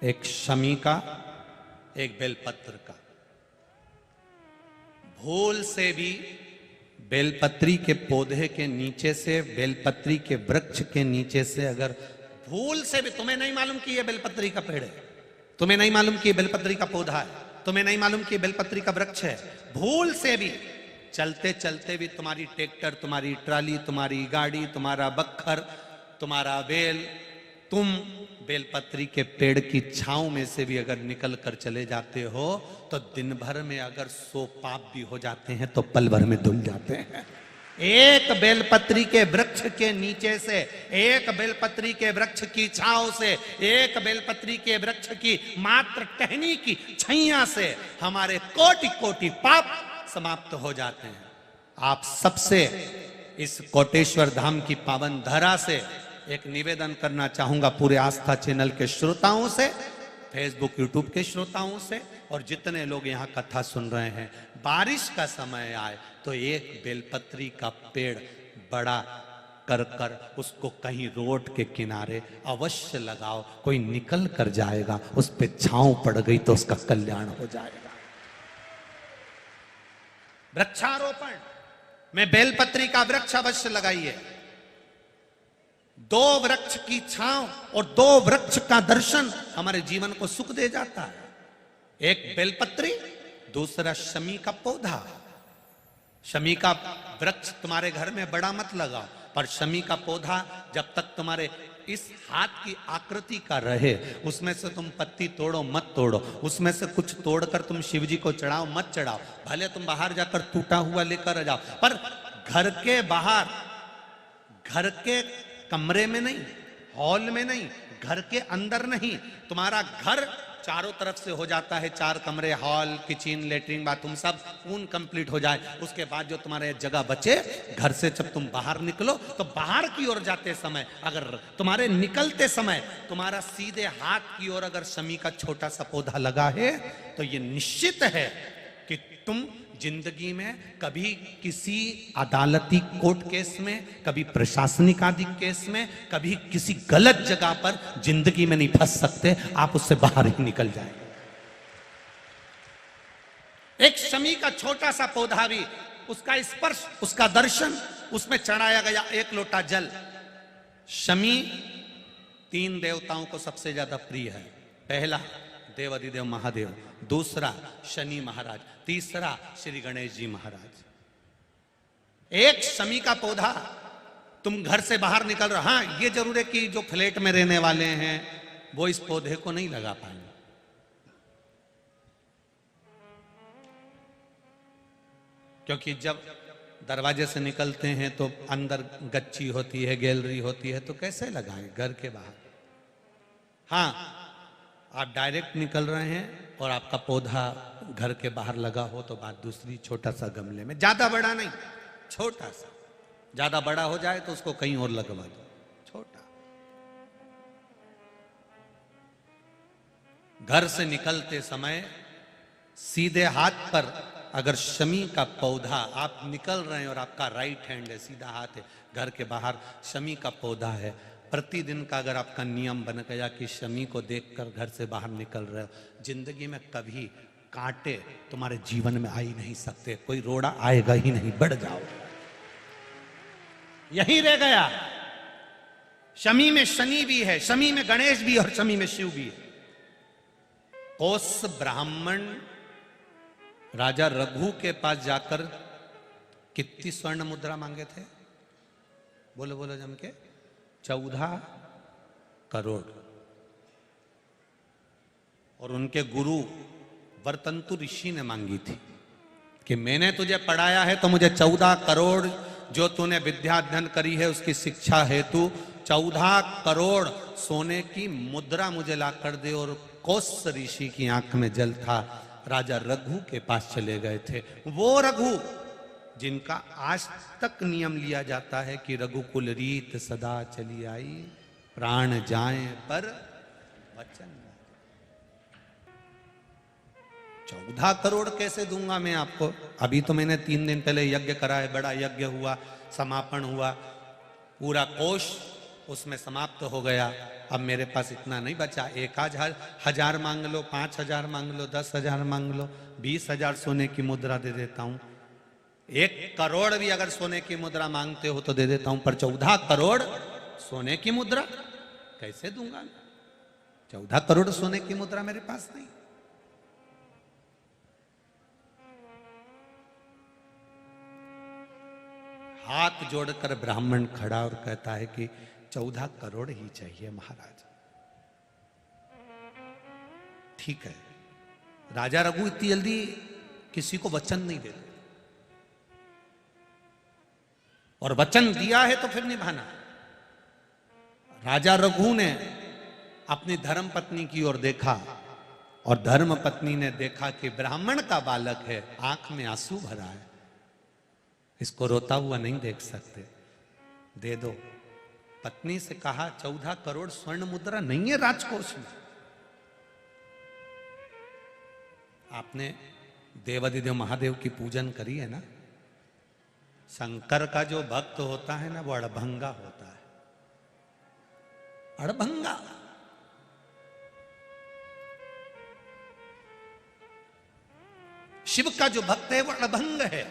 एक शमी का, एक बेलपत्र का। भूल से भी बेलपत्री के पौधे के नीचे से, बेलपत्री के वृक्ष के नीचे से अगर भूल से भी, तुम्हें नहीं मालूम कि यह बेलपत्री का पेड़ है, तुम्हें नहीं मालूम कि यह बेलपत्री का पौधा है, तुम्हें नहीं मालूम कि यह बेलपत्री का वृक्ष है, भूल से भी चलते चलते भी तुम्हारी ट्रैक्टर, तुम्हारी ट्राली, तुम्हारी गाड़ी, तुम्हारा बक्खर, तुम्हारा बेल, तुम बेलपत्री के पेड़ की छांव में से भी अगर निकल कर चले जाते हो तो दिन भर में अगर 100 पाप भी हो जाते हैं तो पल भर में धुल जाते हैं। एक बेलपत्री के वृक्ष के नीचे से, एक बेलपत्री के वृक्ष की छांव से, एक बेलपत्री के वृक्ष की मात्र टहनी की छैया से हमारे कोटि कोटि पाप समाप्त हो जाते हैं। आप सबसे इस कोटेश्वर धाम की पावन धरा से एक निवेदन करना चाहूंगा, पूरे आस्था चैनल के श्रोताओं से, फेसबुक यूट्यूब के श्रोताओं से, और जितने लोग यहाँ कथा सुन रहे हैं, बारिश का समय आए तो एक बेलपत्री का पेड़ बड़ा कर कर उसको कहीं रोड के किनारे अवश्य लगाओ। कोई निकल कर जाएगा, उस पे छांव पड़ गई तो उसका कल्याण हो जाएगा। वृक्षारोपण में बेलपत्री का वृक्ष अवश्य लगाइए। 2 वृक्ष की छांव और 2 वृक्ष का दर्शन हमारे जीवन को सुख दे जाता है। एक बेलपत्री, दूसरा शमी का पौधा। शमी का वृक्ष तुम्हारे घर में बड़ा मत लगाओ, पर शमी का पौधा जब तक तुम्हारे इस हाथ की आकृति का रहे, उसमें से तुम पत्ती तोड़ो मत तोड़ो, उसमें से कुछ तोड़कर तुम शिव जी को चढ़ाओ मत चढ़ाओ, भले तुम बाहर जाकर टूटा हुआ लेकर आ जाओ, पर घर के बाहर, घर के कमरे में नहीं, हॉल में नहीं, घर के अंदर नहीं। तुम्हारा घर चारों तरफ से हो जाता है, 4 कमरे, हॉल, किचन, लेटरिन, बाथरूम सब पूर्ण कंप्लीट हो जाए, उसके बाद जो तुम्हारे जगह बचे, घर से जब तुम बाहर निकलो तो बाहर की ओर जाते समय, अगर तुम्हारे निकलते समय तुम्हारा सीधे हाथ की ओर अगर शमी का छोटा सा पौधा लगा है तो ये निश्चित है कि तुम जिंदगी में कभी किसी अदालती कोर्ट केस में, कभी प्रशासनिक आदि केस में, कभी किसी गलत जगह पर जिंदगी में नहीं फंस सकते, आप उससे बाहर ही निकल जाएंगे। एक शमी का छोटा सा पौधा भी, उसका स्पर्श, उसका दर्शन, उसमें चढ़ाया गया 1 लोटा जल। शमी 3 देवताओं को सबसे ज्यादा प्रिय है। पहला देवाधिदेव महादेव, दूसरा शनि महाराज, तीसरा श्री गणेश जी महाराज। एक शमी का पौधा, तुम घर से बाहर निकल रहे, हाँ ये जरूर है कि जो फ्लैट में रहने वाले हैं वो इस पौधे को नहीं लगा पाएंगे, क्योंकि जब दरवाजे से निकलते हैं तो अंदर गच्ची होती है, गैलरी होती है, तो कैसे लगाएं घर के बाहर। हाँ, आप डायरेक्ट निकल रहे हैं और आपका पौधा घर के बाहर लगा हो तो बात दूसरी, छोटा सा गमले में, ज्यादा बड़ा नहीं, छोटा सा। ज्यादा बड़ा हो जाए तो उसको कहीं और लगवा दो, छोटा। घर से निकलते समय सीधे हाथ पर अगर शमी का पौधा, आप निकल रहे हैं और आपका राइट हैंड है, सीधा हाथ है, घर के बाहर शमी का पौधा है, प्रतिदिन का अगर आपका नियम बन गया कि शमी को देखकर घर से बाहर निकल रहे हो, जिंदगी में कभी कांटे तुम्हारे जीवन में आ ही नहीं सकते, कोई रोड़ा आएगा ही नहीं, बढ़ जाओ। यही रह गया। शमी में शनि भी है, शमी में गणेश भी और शमी में शिव भी है। कोस ब्राह्मण राजा रघु के पास जाकर कितनी स्वर्ण मुद्रा मांगे थे? बोलो बोलो जम के, 14 करोड़। और उनके गुरु वर्तंतु ऋषि ने मांगी थी कि मैंने तुझे पढ़ाया है तो मुझे 14 करोड़, जो तूने विद्या अध्ययन करी है उसकी शिक्षा हेतु 14 करोड़ सोने की मुद्रा मुझे ला कर दे। और कोस ऋषि की आंख में जल था, राजा रघु के पास चले गए थे। वो रघु जिनका आज तक नियम लिया जाता है कि रघुकुल रीत सदा चली आई, प्राण जाए पर वचन। 14 करोड़ कैसे दूंगा मैं आपको? अभी तो मैंने 3 दिन पहले यज्ञ करा है, बड़ा यज्ञ हुआ, समापन हुआ, पूरा कोष उसमें समाप्त हो गया। अब मेरे पास इतना नहीं बचा, 1,000 मांग लो, 5,000 मांग लो, 10,000 मांग लो, 20,000 सोने की मुद्रा दे देता हूं। 1 करोड़ भी अगर सोने की मुद्रा मांगते हो तो दे देता हूं, पर 14 करोड़ सोने की मुद्रा कैसे दूंगा? 14 करोड़ सोने की मुद्रा मेरे पास नहीं। हाथ जोड़कर ब्राह्मण खड़ा और कहता है कि 14 करोड़ ही चाहिए महाराज। ठीक है, राजा रघु इतनी जल्दी किसी को वचन नहीं देते, और वचन दिया है तो फिर निभाना। राजा रघु ने अपनी धर्म पत्नी की ओर देखा, और धर्म पत्नी ने देखा कि ब्राह्मण का बालक है, आंख में आंसू भरा है, इसको रोता हुआ नहीं देख सकते, दे दो। पत्नी से कहा 14 करोड़ स्वर्ण मुद्रा नहीं है राजकोष में। आपने देवादिदेव महादेव की पूजन करी है ना? शंकर का जो भक्त होता है ना, वो अड़भंगा होता है, अड़भंगा। शिव का जो भक्त है वो अड़भंग है।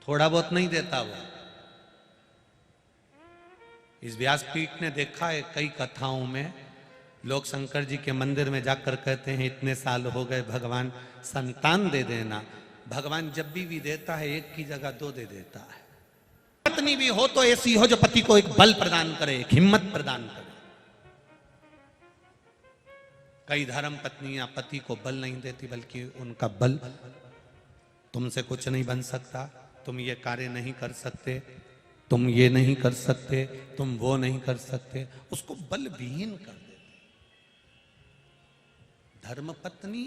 थोड़ा बहुत नहीं देता वो। इस व्यासपीठ ने देखा है कई कथाओं में लोग शंकर जी के मंदिर में जाकर कहते हैं इतने साल हो गए भगवान संतान दे देना। भगवान जब भी देता है 1 की जगह 2 दे देता है। पत्नी भी हो तो ऐसी हो जो पति को एक बल प्रदान करे, एक हिम्मत प्रदान करे। कई धर्म पत्नियां पति को बल नहीं देती, बल्कि उनका बल, तुमसे कुछ नहीं बन सकता, तुम ये कार्य नहीं कर सकते, तुम ये नहीं कर सकते, तुम वो नहीं कर सकते, उसको बल विहीन कर देते। धर्म पत्नी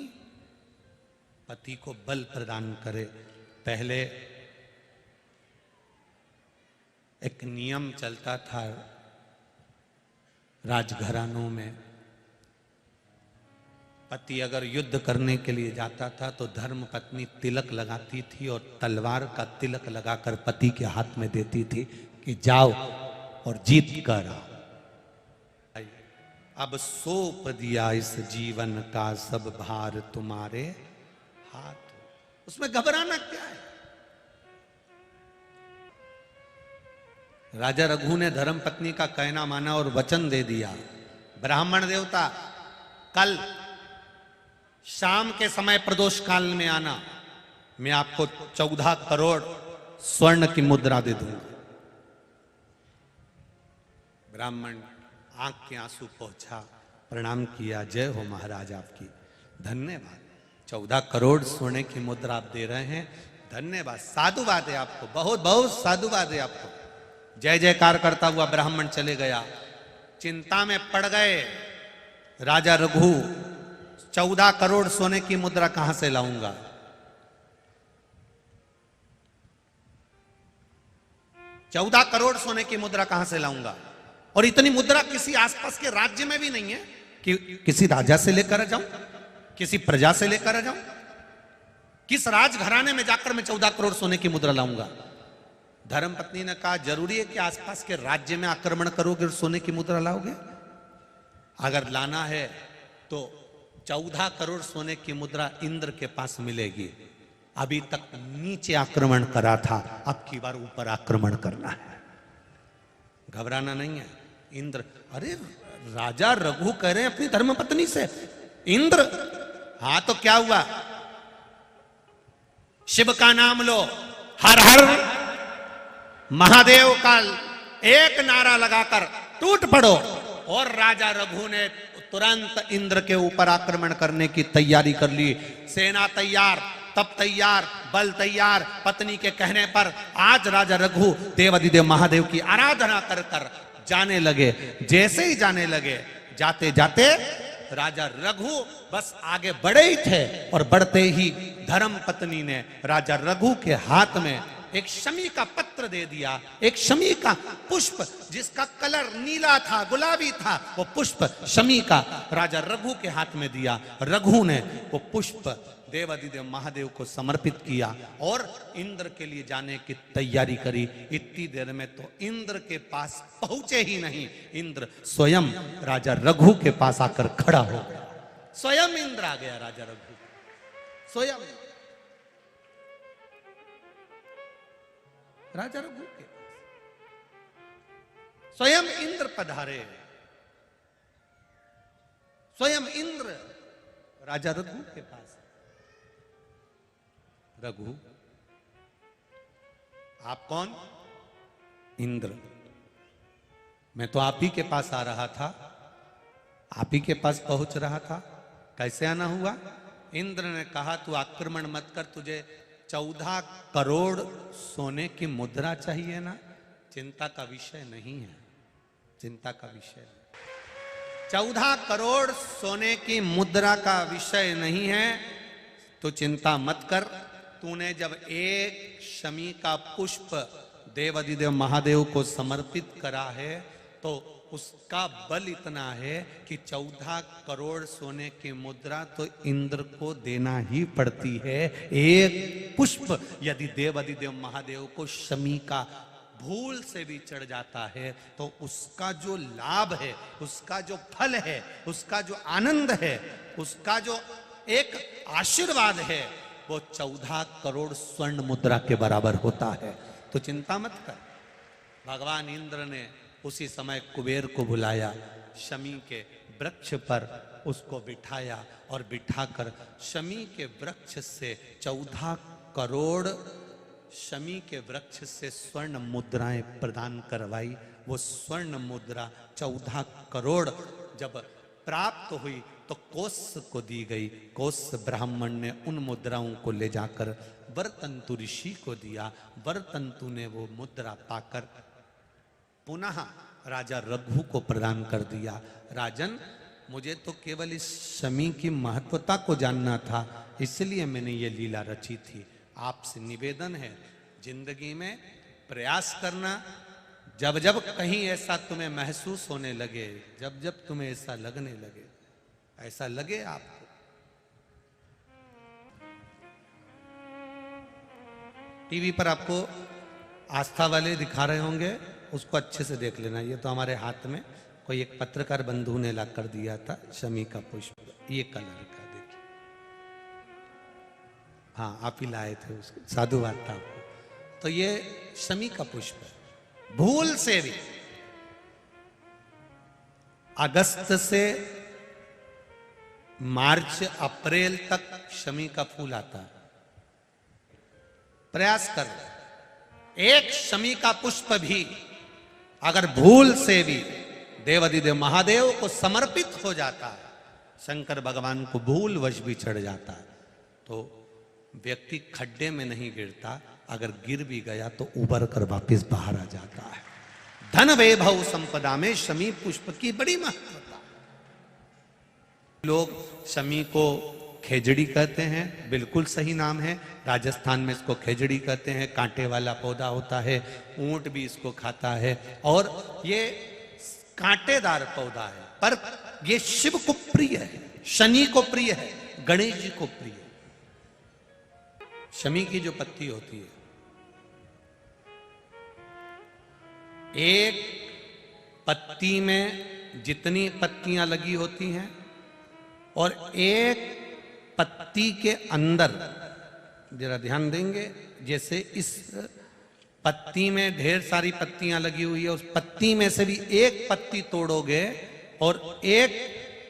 पति को बल प्रदान करे। पहले एक नियम चलता था राजघरानों में, पति अगर युद्ध करने के लिए जाता था तो धर्म पत्नी तिलक लगाती थी और तलवार का तिलक लगाकर पति के हाथ में देती थी कि जाओ और जीत कर आओ। अब सौंप दिया इस जीवन का सब भार तुम्हारे हाथ। उसमें घबराना क्या है? राजा रघु ने धर्म पत्नी का कहना माना और वचन दे दिया, ब्राह्मण देवता कल शाम के समय प्रदोष काल में आना, मैं आपको 14 करोड़ स्वर्ण की मुद्रा दे दूंगा। ब्राह्मण आंख के आंसू पोंछा, प्रणाम किया, जय हो महाराज आपकी, धन्यवाद। 14 करोड़ सोने की मुद्रा आप दे रहे हैं, धन्यवाद, साधुवाद है आपको, बहुत बहुत साधुवाद है आपको। जय जयकार करता हुआ ब्राह्मण चले गया। चिंता में पड़ गए राजा रघु, 14 करोड़ सोने की मुद्रा कहां से लाऊंगा? चौदह करोड़ सोने की मुद्रा कहां से लाऊंगा? और इतनी मुद्रा किसी आसपास के राज्य में भी नहीं है कि किसी राजा से लेकर जाऊं, किसी प्रजा से लेकर जाऊं। किस राजघराने में जाकर मैं 14 करोड़ सोने की मुद्रा लाऊंगा? धर्म पत्नी ने कहा, जरूरी है कि आसपास के राज्य में आक्रमण करोगे और सोने की मुद्रा लाओगे? अगर लाना है तो 14 करोड़ सोने की मुद्रा इंद्र के पास मिलेगी। अभी तक नीचे आक्रमण करा था, अब की बार ऊपर आक्रमण करना है। घबराना नहीं है। इंद्र, अरे राजा रघु कह रहे हैं अपनी धर्मपत्नी से, इंद्र, हाँ तो क्या हुआ? शिव का नाम लो, हर हर महादेव का एक नारा लगाकर टूट पड़ो। और राजा रघु ने तुरंत इंद्र के ऊपर आक्रमण करने की तैयारी कर ली। सेना तैयार, तब तैयार, बल तैयार। पत्नी के कहने पर आज राजा रघु देवादिदेव महादेव की आराधना कर कर जाने लगे। जैसे ही जाने लगे, जाते जाते राजा रघु बस आगे बढ़े ही थे, और बढ़ते ही धर्म पत्नी ने राजा रघु के हाथ में एक शमी का पत्र दे दिया, एक शमी का पुष्प जिसका कलर नीला था, गुलाबी था। वो पुष्प शमी का राजा रघु के हाथ में दिया। रघु ने वो पुष्प देवादिदेव महादेव को समर्पित किया और इंद्र के लिए जाने की तैयारी करी। इतनी देर में तो इंद्र के पास पहुंचे ही नहीं, इंद्र स्वयं राजा रघु के पास आकर खड़ा हो गया। स्वयं इंद्र आ गया राजा रघु, स्वयं राजा रघु के पास स्वयं इंद्र पधारे, स्वयं इंद्र राजा रघु के पास। रघु, आप कौन? इंद्र। मैं तो आप ही के पास आ रहा था, आप ही के पास पहुंच रहा था। कैसे आना हुआ? इंद्र ने कहा तू आक्रमण मत कर, तुझे 14 करोड़ सोने की मुद्रा चाहिए ना। चिंता का विषय नहीं है, चिंता का विषय 14 करोड़ सोने की मुद्रा का विषय नहीं है, तो चिंता मत कर। तूने जब एक शमी का पुष्प देवादिदेव महादेव को समर्पित करा है तो उसका बल इतना है कि 14 करोड़ सोने की मुद्रा तो इंद्र को देना ही पड़ती है। एक पुष्प यदि देवादिदेव महादेव को शमी का भूल से भी चढ़ जाता है तो उसका जो लाभ है, उसका जो फल है, उसका जो आनंद है, उसका जो एक आशीर्वाद है, वो 14 करोड़ स्वर्ण मुद्रा के बराबर होता है। तो चिंता मत कर। भगवान इंद्र ने उसी समय कुबेर को बुलाया, शमी के वृक्ष पर उसको बिठाया और बिठाकर शमी के वृक्ष से 14 करोड़ शमी के वृक्ष से स्वर्ण मुद्राएं प्रदान करवाई। वो स्वर्ण मुद्रा 14 करोड़ जब प्राप्त हुई तो कोस को दी गई। कोस ब्राह्मण ने उन मुद्राओं को ले जाकर वरतंतु ऋषि को दिया। वरतंतु ने वो मुद्रा पाकर पुनः राजा रघु को प्रदान कर दिया। राजन, मुझे तो केवल इस शमी की महत्वता को जानना था, इसलिए मैंने ये लीला रची थी। आपसे निवेदन है, जिंदगी में प्रयास करना, जब जब कहीं ऐसा तुम्हें महसूस होने लगे, जब जब तुम्हें ऐसा लगने लगे, ऐसा लगे आपको, टीवी पर आपको आस्था वाले दिखा रहे होंगे, उसको अच्छे से देख लेना। ये तो हमारे हाथ में कोई एक पत्रकार बंधु ने ला कर दिया था, शमी का पुष्प, ये कलर का, देखिए। हाँ, आप ही लाए थे उसको, साधुवाद था आपको। तो ये शमी का पुष्प है। भूल से भी अगस्त से मार्च अप्रैल तक शमी का फूल आता है। प्रयास कर, एक शमी का पुष्प भी अगर भूल से भी देवादिदेव महादेव को समर्पित हो जाता है, शंकर भगवान को भूल वश भी चढ़ जाता है, तो व्यक्ति खड्डे में नहीं गिरता, अगर गिर भी गया तो उबर कर वापस बाहर आ जाता है। धन वैभव संपदा में शमी पुष्प की बड़ी महत्वता। लोग शमी को खेजड़ी कहते हैं, बिल्कुल सही नाम है। राजस्थान में इसको खेजड़ी कहते हैं। कांटे वाला पौधा होता है, ऊंट भी इसको खाता है और ये कांटेदार पौधा है, पर ये शिव को प्रिय है, शनि को प्रिय है, गणेश जी को प्रिय है। शमी की जो पत्ती होती है, एक पत्ती में जितनी पत्तियां लगी होती हैं और एक पत्ती के अंदर, जरा ध्यान देंगे, जैसे इस पत्ती में ढेर सारी पत्तियां लगी हुई है, उस पत्ती में से भी एक पत्ती तोड़ोगे और एक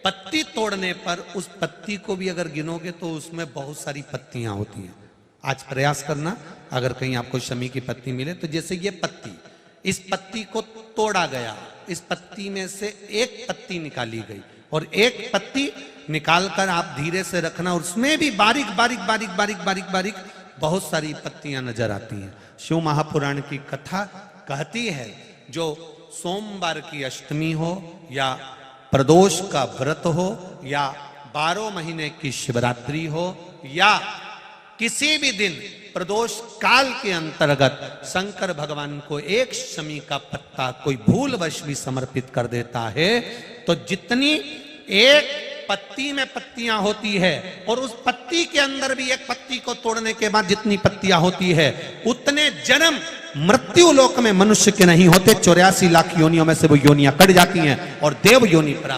पत्ती तोड़ने पर उस पत्ती को भी अगर गिनोगे तो उसमें बहुत सारी पत्तियां होती हैं। आज प्रयास करना, अगर कहीं आपको शमी की पत्ती मिले तो जैसे ये पत्ती, इस पत्ती को तोड़ा गया, इस पत्ती में से एक पत्ती निकाली गई और एक पत्ती निकालकर आप धीरे से रखना, उसमें भी बारीक बारीक बारीक बारीक बारीक बारीक बहुत सारी पत्तियां नजर आती हैं। शिव महापुराण की कथा कहती है, जो सोमवार की अष्टमी हो या प्रदोष का व्रत हो या 12 महीने की शिवरात्रि हो या किसी भी दिन प्रदोष काल के अंतर्गत शंकर भगवान को एक शमी का पत्ता कोई भूलवश भी समर्पित कर देता है, तो जितनी एक पत्ती में पत्तियां होती है और उस पत्ती के अंदर भी एक पत्ती को तोड़ने के बाद जितनी पत्तियां होती है उतने जन्म मृत्यु लोक में मनुष्य के नहीं होते। 84 लाख योनियों में से वो योनियां कट जाती हैं और देव योनि प्राप्त